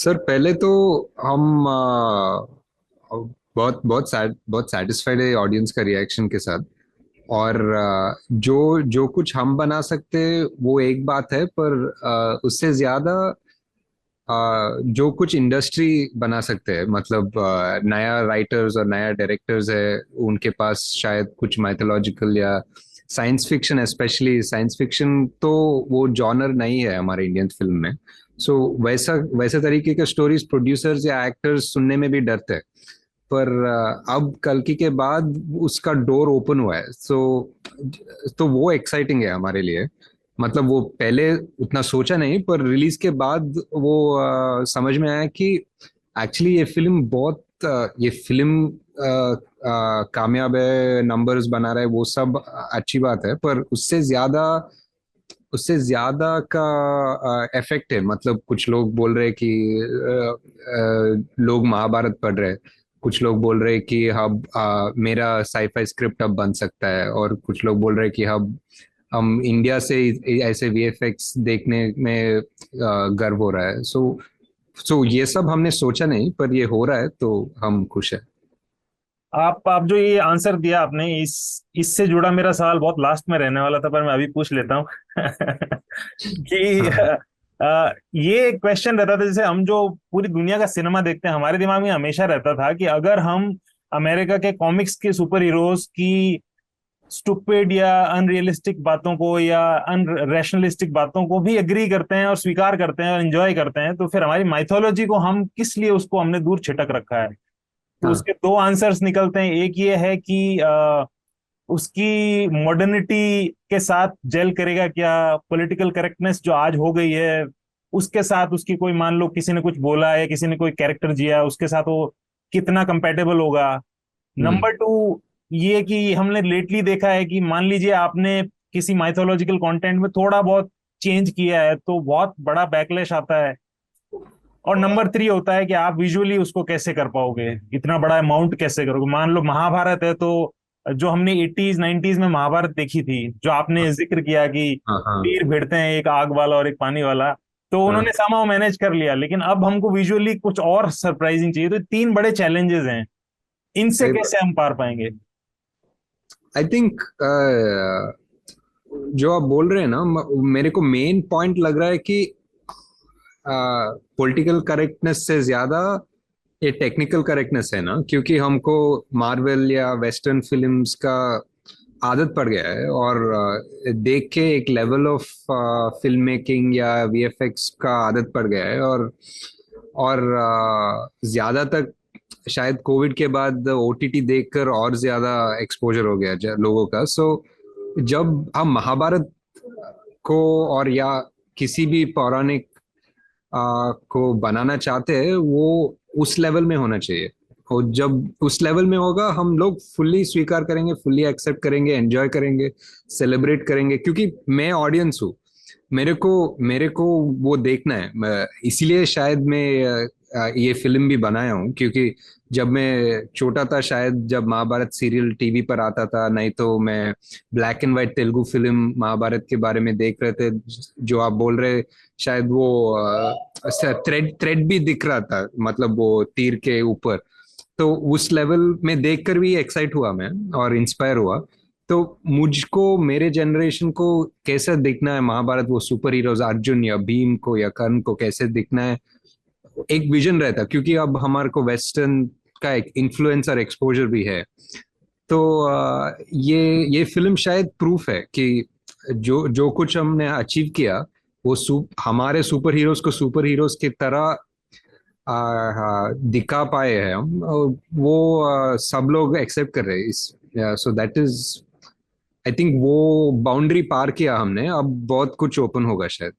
Sir पहले तो हम बहुत सेटिस्फाइड है ऑडियंस का रिएक्शन के साथ। और जो जो कुछ हम बना सकते वो एक बात है, पर उससे ज्यादा जो कुछ इंडस्ट्री बना सकते हैं, मतलब नया राइटर्स और नया डायरेक्टर्स है, उनके पास शायद कुछ माइथोलॉजिकल या science fiction, specially science fiction, तो वो जॉनर नहीं है हमारे इंडियन फिल्म में। सो वैसा वैसे तरीके के स्टोरीज प्रोड्यूसर्स या एक्टर्स सुनने में भी डरते हैं। पर अब कल्कि के बाद उसका डोर ओपन हुआ है। तो वो एक्साइटिंग है हमारे लिए। मतलब वो पहले उतना सोचा नहीं, पर रिलीज के बाद वो समझ में आया कि एक्चुअली ये फिल्म कामयाब है, नंबर्स बना रहा है, वो सब अच्छी बात है, पर उससे ज्यादा का इफेक्ट है। मतलब कुछ लोग बोल रहे हैं कि लोग महाभारत पढ़ रहे हैं, कुछ लोग बोल रहे हैं कि अब मेरा साईफाई स्क्रिप्ट अब बन सकता है, और कुछ लोग बोल रहे हैं कि हम इंडिया से ऐसे वीएफएक्स देखने में गर्व हो रहा है। सो ये सब हमने सोचा नहीं, पर ये हो रहा है तो हम खुश है। आप जो ये आंसर दिया आपने, इससे जुड़ा मेरा सवाल बहुत लास्ट में रहने वाला था, पर मैं अभी पूछ लेता हूँ कि हाँ, ये क्वेश्चन रहता था, जैसे हम जो पूरी दुनिया का सिनेमा देखते हैं, हमारे दिमाग में हमेशा रहता था कि अगर हम अमेरिका के कॉमिक्स के सुपर हीरोज की स्टुपिड या अनरियलिस्टिक बातों को या अनरैशनलिस्टिक बातों को भी एग्री करते हैं और स्वीकार करते हैं और एंजॉय करते हैं, तो फिर हमारी माइथोलॉजी को हम किस लिए उसको हमने दूर छिटक रखा है। तो हाँ, उसके दो आंसर्स निकलते हैं। एक ये है कि उसकी मॉडर्निटी के साथ जेल करेगा क्या, पॉलिटिकल करेक्टनेस जो आज हो गई है उसके साथ उसकी कोई, मान लो किसी ने कुछ बोला है, किसी ने कोई कैरेक्टर जिया, उसके साथ वो कितना कंपेटेबल होगा। हम्म, नंबर टू, ये कि हमने लेटली देखा है कि मान लीजिए आपने किसी माइथोलॉजिकल कंटेंट में थोड़ा बहुत चेंज किया है तो बहुत बड़ा बैकलैश आता है। और नंबर थ्री होता है कि आप विजुअली उसको कैसे कर पाओगे, इतना बड़ा अमाउंट कैसे करोगे। मान लो महाभारत है, तो जो हमने 80s 90s में महाभारत देखी थी, जो आपने जिक्र किया कि हाँ, हाँ, तीर भिड़ते हैं, एक आग वाला और एक पानी वाला, तो उन्होंने हाँ, सामा मैनेज कर लिया, लेकिन अब हमको विजुअली कुछ और सरप्राइजिंग चाहिए। तो तीन बड़े चैलेंजेस हैं, इनसे सही बात। कैसे हम पार पाएंगे। आई थिंक जो आप बोल रहे हैं ना, मेरे को मेन पॉइंट लग रहा है कि पॉलिटिकल करेक्टनेस से ज्यादा ये टेक्निकल करेक्टनेस है ना, क्योंकि हमको मार्वल या वेस्टर्न फिल्म्स का आदत पड़ गया है, और देख के एक लेवल ऑफ फिल्म मेकिंग या वीएफएक्स का आदत पड़ गया है। और ज्यादा तक शायद कोविड के बाद ओटीटी देखकर और ज्यादा एक्सपोजर हो गया लोगों का। जब हम महाभारत को और या किसी भी पौराणिक को बनाना चाहते हैं, वो उस लेवल में होना चाहिए। और जब उस लेवल में होगा, हम लोग फुल्ली स्वीकार करेंगे, फुल्ली एक्सेप्ट करेंगे, एंजॉय करेंगे, सेलिब्रेट करेंगे, क्योंकि मैं ऑडियंस हूँ। मेरे को वो देखना है। इसीलिए शायद मैं ये फिल्म भी बनाया हूँ, क्योंकि जब मैं छोटा था, शायद जब महाभारत सीरियल टीवी पर आता था, नहीं तो मैं black and white Telugu film Mahabharat के बारे में देख रहे थे, जो आप बोल रहे, शायद वो थ्रेड थ्रेड भी दिख रहा था, मतलब वो तीर के ऊपर। तो उस लेवल में देखकर भी एक्साइट हुआ मैं, और इंस्पायर हुआ। तो मुझको, मेरे जनरेशन को कैसे दिखना है महाभारत, वो सुपर हीरोज अर्जुन या भीम को या कर्ण को कैसे दिखना है, एक विजन रहता, क्योंकि अब हमारे को वेस्टर्न का एक इन्फ्लुएंस और एक्सपोजर भी है। तो ये फिल्म शायद प्रूफ है कि जो जो कुछ हमने अचीव किया, वो हमारे सुपर हीरोज को सुपर हीरोज की तरह दिखा पाए हैं हम, और वो सब लोग एक्सेप्ट कर रहे हैं इस। So that is, I think वो बाउंड्री पार किया हमने, अब बहुत कुछ ओपन होगा शायद।